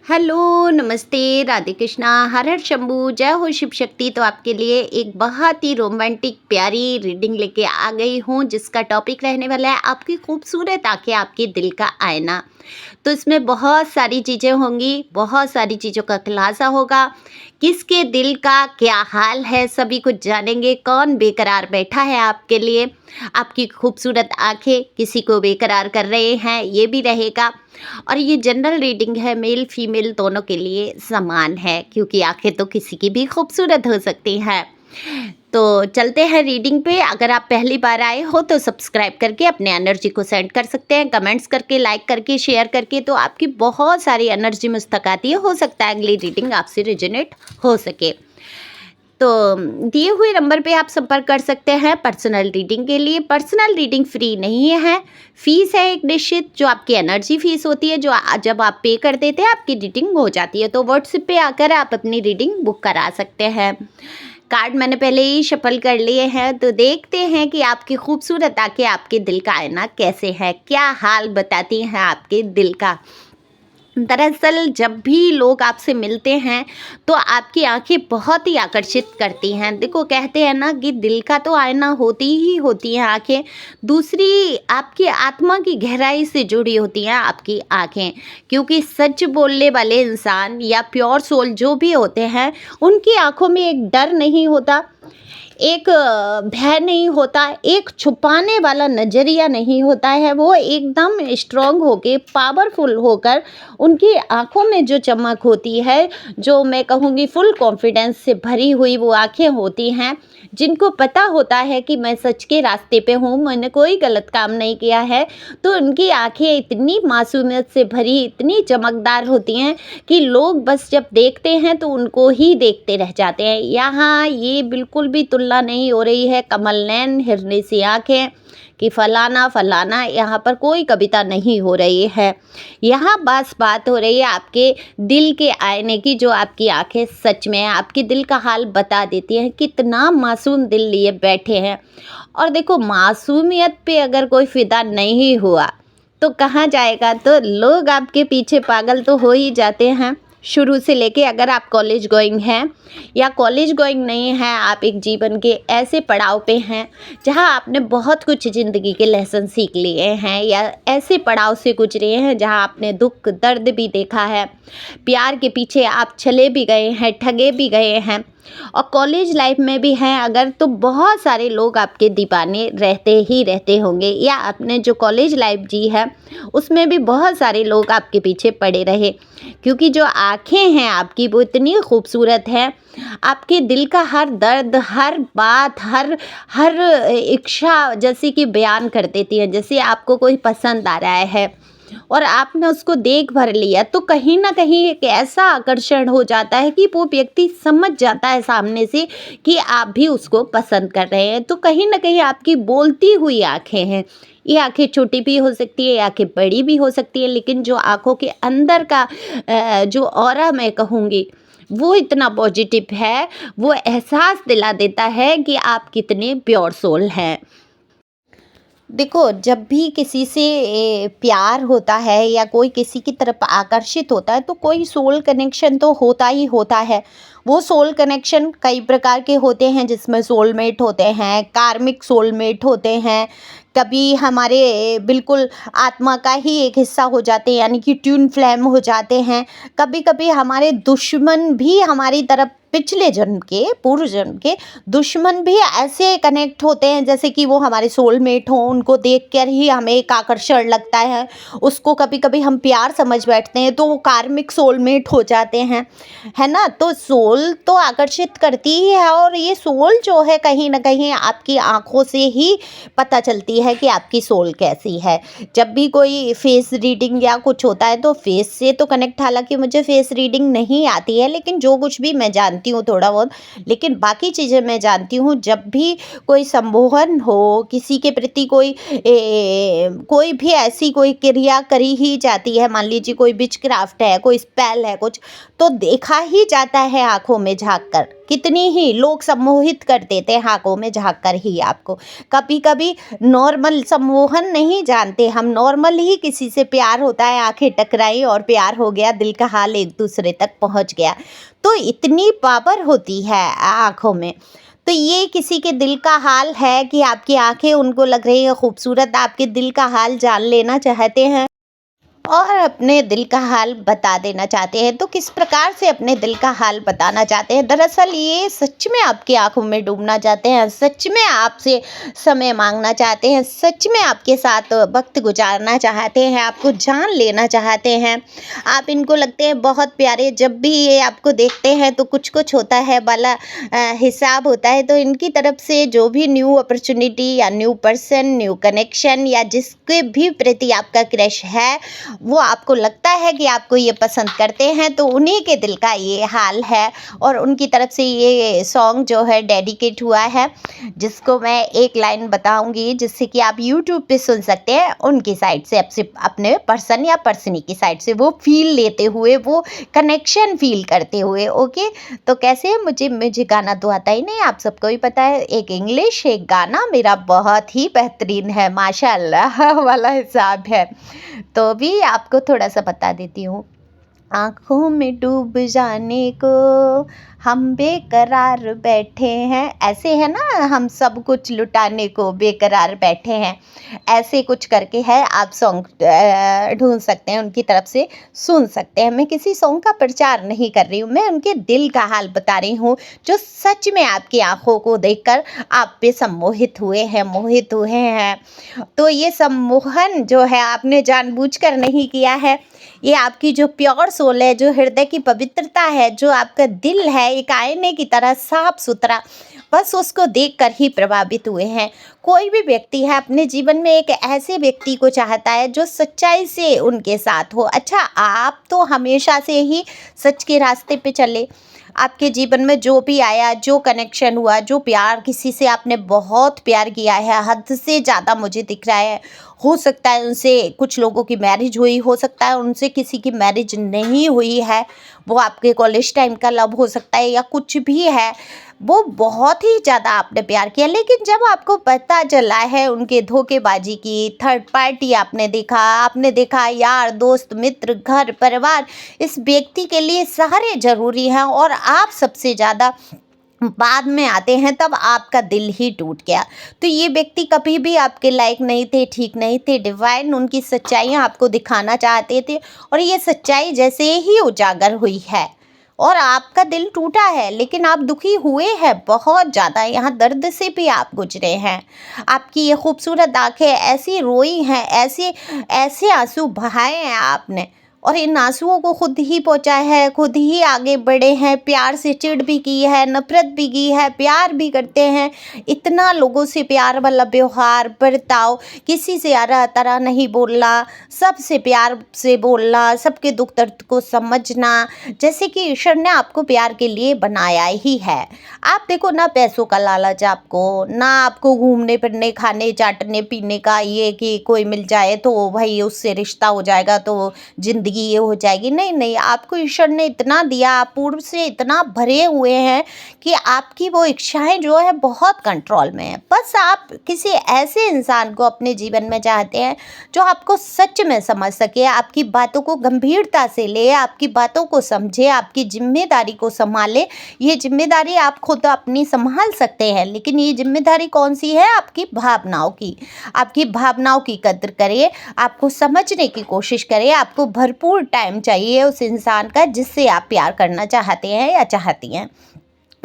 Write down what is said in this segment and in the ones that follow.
Hello, नमस्ते, राधे कृष्णा, हर हर शंभू, जय हो शिव शक्ति। तो आपके लिए एक बहुत ही रोमांटिक प्यारी रीडिंग लेके आ गई हूँ, जिसका टॉपिक रहने वाला है आपकी खूबसूरत आंखें, आपके दिल का आईना। तो इसमें बहुत सारी चीज़ें होंगी, बहुत सारी चीज़ों का खुलासा होगा। किसके दिल का क्या हाल है, सभी कुछ जानेंगे। कौन बेकरार बैठा है आपके लिए, आपकी खूबसूरत आंखें किसी को बेकरार कर रहे हैं, ये भी रहेगा। और ये जनरल रीडिंग है, मेल फीमेल दोनों के लिए समान है, क्योंकि आंखें तो किसी की भी खूबसूरत हो सकती हैं। तो चलते हैं रीडिंग पे। अगर आप पहली बार आए हो तो सब्सक्राइब करके अपने एनर्जी को सेंड कर सकते हैं, कमेंट्स करके, लाइक करके, शेयर करके। तो आपकी बहुत सारी एनर्जी मुझ तक आती है, हो सकता है अगली रीडिंग आपसे रिजोनेट हो सके। तो दिए हुए नंबर पे आप संपर्क कर सकते हैं पर्सनल रीडिंग के लिए। पर्सनल रीडिंग फ्री नहीं है, फीस है एक निश्चित, जो आपकी एनर्जी फीस होती है, जो जब आप पे कर देते हैं आपकी रीडिंग हो जाती है। तो व्हाट्सएप पे आकर आप अपनी रीडिंग बुक करा सकते हैं। कार्ड मैंने पहले ही शफल कर लिए हैं, तो देखते हैं कि आपकी खूबसूरत आंखें आपके दिल का आईना कैसे है, क्या हाल बताती हैं आपके दिल का। दरअसल जब भी लोग आपसे मिलते हैं तो आपकी आंखें बहुत ही आकर्षित करती हैं। देखो, कहते हैं ना कि दिल का तो आईना होती ही होती हैं आंखें, दूसरी आपकी आत्मा की गहराई से जुड़ी होती हैं आपकी आंखें। क्योंकि सच बोलने वाले इंसान या प्योर सोल जो भी होते हैं, उनकी आंखों में एक डर नहीं होता, एक भय नहीं होता, एक छुपाने वाला नज़रिया नहीं होता है। वो एकदम स्ट्रांग होके, पावरफुल होकर, उनकी आंखों में जो चमक होती है, जो मैं कहूँगी फुल कॉन्फिडेंस से भरी हुई वो आंखें होती हैं, जिनको पता होता है कि मैं सच के रास्ते पे हूँ, मैंने कोई गलत काम नहीं किया है। तो उनकी आंखें इतनी मासूमियत से भरी, इतनी चमकदार होती हैं कि लोग बस जब देखते हैं तो उनको ही देखते रह जाते हैं। यहाँ ये बिल्कुल भी तुलना नहीं हो रही है कमल नैन हिरनी सी आंखें कि फलाना फलाना, यहाँ पर कोई कविता नहीं हो रही है। यहाँ बस बात हो रही है आपके दिल के आईने की, जो आपकी आंखें सच में आपके दिल का हाल बता देती हैं। कितना मासूम दिल लिए बैठे हैं। और देखो, मासूमियत पे अगर कोई फिदा नहीं हुआ तो कहाँ जाएगा। तो लोग आपके पीछे पागल तो हो ही जाते हैं शुरू से लेके। अगर आप कॉलेज गोइंग हैं या कॉलेज गोइंग नहीं हैं, आप एक जीवन के ऐसे पड़ाव पे हैं जहां आपने बहुत कुछ ज़िंदगी के लेसन सीख लिए हैं, या ऐसे पड़ाव से गुजरे हैं जहां आपने दुख दर्द भी देखा है, प्यार के पीछे आप चले भी गए हैं, ठगे भी गए हैं, और कॉलेज लाइफ में भी हैं अगर, तो बहुत सारे लोग आपके दीवाने रहते ही रहते होंगे। या आपने जो कॉलेज लाइफ जी है उसमें भी बहुत सारे लोग आपके पीछे पड़े रहे, क्योंकि जो आंखें हैं आपकी वो इतनी खूबसूरत हैं, आपके दिल का हर दर्द, हर बात, हर हर इच्छा जैसे कि बयान कर देती हैं। जैसे आपको कोई पसंद आ रहा है और आपने उसको देख भर लिया, तो कहीं ना कहीं एक ऐसा आकर्षण हो जाता है कि वो व्यक्ति समझ जाता है सामने से कि आप भी उसको पसंद कर रहे हैं। तो कहीं ना कहीं आपकी बोलती हुई आंखें हैं। ये आंखें छोटी भी हो सकती है, आंखें बड़ी भी हो सकती है, लेकिन जो आंखों के अंदर का जो ऑरा मैं कहूँगी वो इतना पॉजिटिव है, वो एहसास दिला देता है कि आप कितने प्योर सोल हैं। देखो, जब भी किसी से प्यार होता है या कोई किसी की तरफ आकर्षित होता है, तो कोई सोल कनेक्शन तो होता ही होता है। वो सोल कनेक्शन कई प्रकार के होते हैं, जिसमें सोलमेट होते हैं, कार्मिक सोलमेट होते हैं, कभी हमारे बिल्कुल आत्मा का ही एक हिस्सा हो जाते हैं, यानी कि ट्विन फ्लेम हो जाते हैं। कभी कभी हमारे दुश्मन भी हमारी तरफ, पिछले जन्म के, पूर्व जन्म के दुश्मन भी ऐसे कनेक्ट होते हैं जैसे कि वो हमारे सोलमेट हों। उनको देख कर ही हमें एक आकर्षण लगता है, उसको कभी कभी हम प्यार समझ बैठते हैं, तो वो कार्मिक सोलमेट हो जाते हैं, है ना। तो सोल तो आकर्षित करती ही है, और ये सोल जो है कहीं ना कहीं आपकी आंखों से ही पता चलती है कि आपकी सोल कैसी है। जब भी कोई फेस रीडिंग या कुछ होता है तो फेस से तो कनेक्ट, हालांकि मुझे फेस रीडिंग नहीं आती है, लेकिन जो कुछ भी मैं जानती हूँ थोड़ा बहुत, लेकिन बाकी चीज़ें मैं जानती हूँ। जब भी कोई संमोहन हो, किसी के प्रति कोई भी ऐसी कोई क्रिया करी ही जाती है, मान लीजिए कोई विचक्राफ्ट है, कोई स्पेल है कुछ, तो देखा ही जाता है आंखों में झांक कर कितनी ही लोग सम्मोहित कर देते हैं आँखों में झाँक कर ही आपको। कभी कभी नॉर्मल सम्मोहन नहीं जानते हम, नॉर्मल ही किसी से प्यार होता है, आंखें टकराई और प्यार हो गया, दिल का हाल एक दूसरे तक पहुंच गया। तो इतनी पावर होती है आँखों में। तो ये किसी के दिल का हाल है कि आपकी आंखें उनको लग रही है खूबसूरत, आपके दिल का हाल जान लेना चाहते हैं और अपने दिल का हाल बता देना चाहते हैं। तो किस प्रकार से अपने दिल का हाल बताना चाहते हैं? दरअसल ये सच में आपकी आंखों में डूबना चाहते हैं, सच में आपसे समय मांगना चाहते हैं, सच में आपके साथ वक्त गुजारना चाहते हैं, आपको जान लेना चाहते हैं। आप इनको लगते हैं बहुत प्यारे, जब भी ये आपको देखते हैं तो कुछ कुछ होता है वाला हिसाब होता है। तो इनकी तरफ से जो भी न्यू अपॉर्चुनिटी या न्यू पर्सन, न्यू कनेक्शन या जिसके भी प्रति आपका क्रश है, वो आपको लगता है कि आपको ये पसंद करते हैं, तो उन्हीं के दिल का ये हाल है। और उनकी तरफ से ये सॉन्ग जो है डेडिकेट हुआ है, जिसको मैं एक लाइन बताऊंगी जिससे कि आप यूट्यूब पे सुन सकते हैं, उनकी साइड से आपसे, अपने पर्सन या पर्सनी की साइड से वो फील लेते हुए, वो कनेक्शन फील करते हुए। ओके, तो कैसे, मुझे गाना तो आता ही नहीं, आप सबको ही पता है। एक इंग्लिश, एक गाना मेरा बहुत ही बेहतरीन है, माशाल्लाह वाला हिसाब है। तो भी आपको थोड़ा सा बता देती हूँ। आँखों में डूब जाने को हम बेकरार बैठे हैं, ऐसे है ना, हम सब कुछ लुटाने को बेकरार बैठे हैं, ऐसे कुछ करके है। आप सॉन्ग ढूंढ सकते हैं, उनकी तरफ से सुन सकते हैं। मैं किसी सॉन्ग का प्रचार नहीं कर रही हूँ, मैं उनके दिल का हाल बता रही हूँ, जो सच में आपकी आंखों को देखकर आप पे सम्मोहित हुए हैं, मोहित हुए हैं। तो ये सम्मोहन जो है आपने जानबूझकर नहीं किया है, ये आपकी जो प्योर सोल है, जो हृदय की पवित्रता है, जो आपका दिल है एक आईने की तरह साफ सुथरा, बस उसको देखकर ही प्रभावित हुए हैं। कोई भी व्यक्ति है अपने जीवन में एक ऐसे व्यक्ति को चाहता है जो सच्चाई से उनके साथ हो। अच्छा, आप तो हमेशा से ही सच के रास्ते पे चले, आपके जीवन में जो भी आया, जो कनेक्शन हुआ, जो प्यार, किसी से आपने बहुत प्यार किया है, हद से ज़्यादा मुझे दिख रहा है। हो सकता है उनसे कुछ लोगों की मैरिज हुई, हो सकता है उनसे किसी की मैरिज नहीं हुई है, वो आपके कॉलेज टाइम का लव हो सकता है या कुछ भी है। वो बहुत ही ज़्यादा आपने प्यार किया, लेकिन जब आपको पता चला है उनके धोखेबाजी की, थर्ड पार्टी आपने देखा यार, दोस्त, मित्र, घर परिवार इस व्यक्ति के लिए सारे ज़रूरी हैं और आप सबसे ज़्यादा बाद में आते हैं, तब आपका दिल ही टूट गया। तो ये व्यक्ति कभी भी आपके लायक नहीं थे, ठीक नहीं थे, डिवाइन उनकी सच्चाइयाँ आपको दिखाना चाहते थे और ये सच्चाई जैसे ही उजागर हुई है और आपका दिल टूटा है, लेकिन आप दुखी हुए हैं बहुत ज़्यादा, यहाँ दर्द से भी आप गुजरे हैं। आपकी ये खूबसूरत आँखें ऐसी रोई हैं, ऐसे ऐसे आंसू बहाए हैं आपने, और इन आंसुओं को खुद ही पहुँचा है, खुद ही आगे बढ़े हैं, प्यार से चिढ़ भी की है, नफरत भी की है, प्यार भी करते हैं। इतना लोगों से प्यार वाला व्यवहार, बर्ताव, किसी से अरा तरा नहीं बोलना, सबसे प्यार से बोलना, सबके दुख दर्द को समझना, जैसे कि ईश्वर ने आपको प्यार के लिए बनाया ही है। आप देखो ना, पैसों का लालच आपको, ना आपको घूमने फिरने, खाने चाटने पीने का ये कि कोई मिल जाए तो भाई उससे रिश्ता हो जाएगा, तो जिंदगी ये हो जाएगी। नहीं नहीं, आपको ईश्वर ने इतना दिया, आप पूर्व से इतना भरे हुए हैं कि आपकी वो इच्छाएं जो है बहुत कंट्रोल में है। बस आप किसी ऐसे इंसान को अपने जीवन में चाहते हैं जो आपको सच में समझ सके, आपकी बातों को गंभीरता से ले, आपकी बातों को समझे, आपकी जिम्मेदारी को संभाले। ये जिम्मेदारी आप खुद अपनी संभाल सकते हैं, लेकिन ये जिम्मेदारी कौन सी है? आपकी भावनाओं की। आपकी भावनाओं की कद्र करिए, आपको समझने की कोशिश करिए। आपको भरपूर टाइम चाहिए उस इंसान का जिससे आप प्यार करना चाहते हैं या चाहती हैं।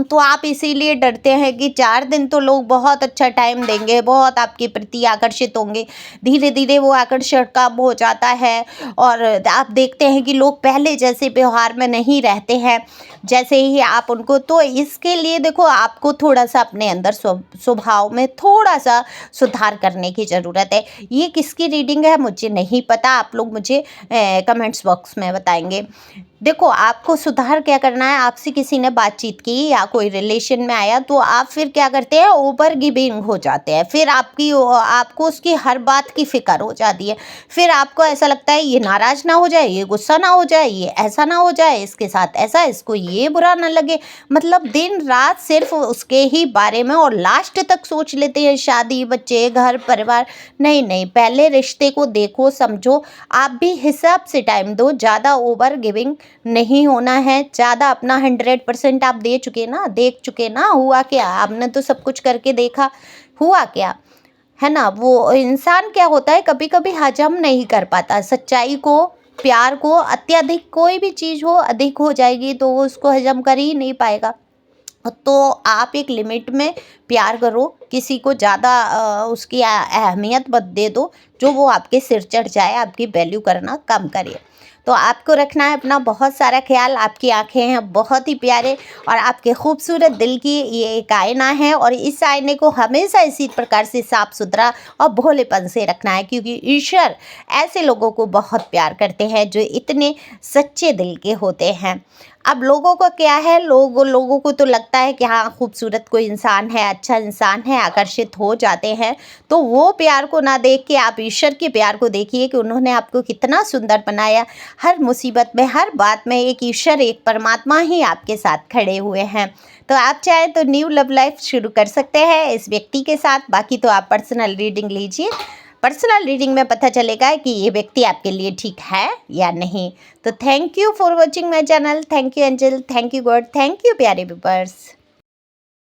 तो आप इसीलिए डरते हैं कि 4 दिन तो लोग बहुत अच्छा टाइम देंगे, बहुत आपके प्रति आकर्षित होंगे, धीरे धीरे वो आकर्षण कम हो जाता है और आप देखते हैं कि लोग पहले जैसे व्यवहार में नहीं रहते हैं जैसे ही आप उनको। तो इसके लिए देखो, आपको थोड़ा सा अपने अंदर स्वभाव में थोड़ा सा सुधार करने की ज़रूरत है। ये किसकी रीडिंग है मुझे नहीं पता, आप लोग मुझे कमेंट्स बॉक्स में बताएंगे। देखो, आपको सुधार क्या करना है? आपसे किसी ने बातचीत की या कोई रिलेशन में आया तो आप फिर क्या करते हैं, ओवर गिविंग हो जाते हैं। फिर आपको उसकी हर बात की फ़िक्र हो जाती है। फिर आपको ऐसा लगता है ये नाराज़ ना हो जाए, ये गुस्सा ना हो जाए, ये ऐसा ना हो जाए, इसके साथ ऐसा, इसको ये बुरा ना लगे। मतलब दिन रात सिर्फ उसके ही बारे में, और लास्ट तक सोच लेते हैं शादी, बच्चे, घर परिवार। नहीं नहीं, पहले रिश्ते को देखो, समझो। आप भी हिसाब से टाइम दो, ज़्यादा ओवर गिविंग नहीं होना है। ज़्यादा अपना 100% आप देख चुके ना। हुआ क्या, आपने तो सब कुछ करके देखा, हुआ क्या, है ना। वो इंसान क्या होता है, कभी कभी हजम नहीं कर पाता सच्चाई को, प्यार को। अत्यधिक कोई भी चीज़ हो, अधिक हो जाएगी तो वो उसको हजम कर ही नहीं पाएगा। तो आप एक लिमिट में प्यार करो, किसी को ज़्यादा उसकी अहमियत मत दे दो, जो वो आपके सिर चढ़ जाए, आपकी वैल्यू करना कम करे। तो आपको रखना है अपना बहुत सारा ख्याल। आपकी आंखें हैं बहुत ही प्यारे, और आपके खूबसूरत दिल की ये एक आईना है, और इस आईने को हमेशा इसी प्रकार से साफ सुथरा और भोलेपन से रखना है, क्योंकि ईश्वर ऐसे लोगों को बहुत प्यार करते हैं जो इतने सच्चे दिल के होते हैं। अब लोगों को क्या है, लोगों को तो लगता है कि हाँ, खूबसूरत कोई इंसान है, अच्छा इंसान है, आकर्षित हो जाते हैं। तो वो प्यार को ना देख के आप ईश्वर के प्यार को देखिए कि उन्होंने आपको कितना सुंदर बनाया। हर मुसीबत में, हर बात में एक ईश्वर, एक परमात्मा ही आपके साथ खड़े हुए हैं। तो आप चाहें तो न्यू लव लाइफ शुरू कर सकते हैं इस व्यक्ति के साथ। बाकी तो आप पर्सनल रीडिंग लीजिए। पर्सनल रीडिंग में पता चलेगा कि ये व्यक्ति आपके लिए ठीक है या नहीं। तो thank you for watching my channel. Thank you angel, thank you God, thank you प्यारे व्यूअर्स।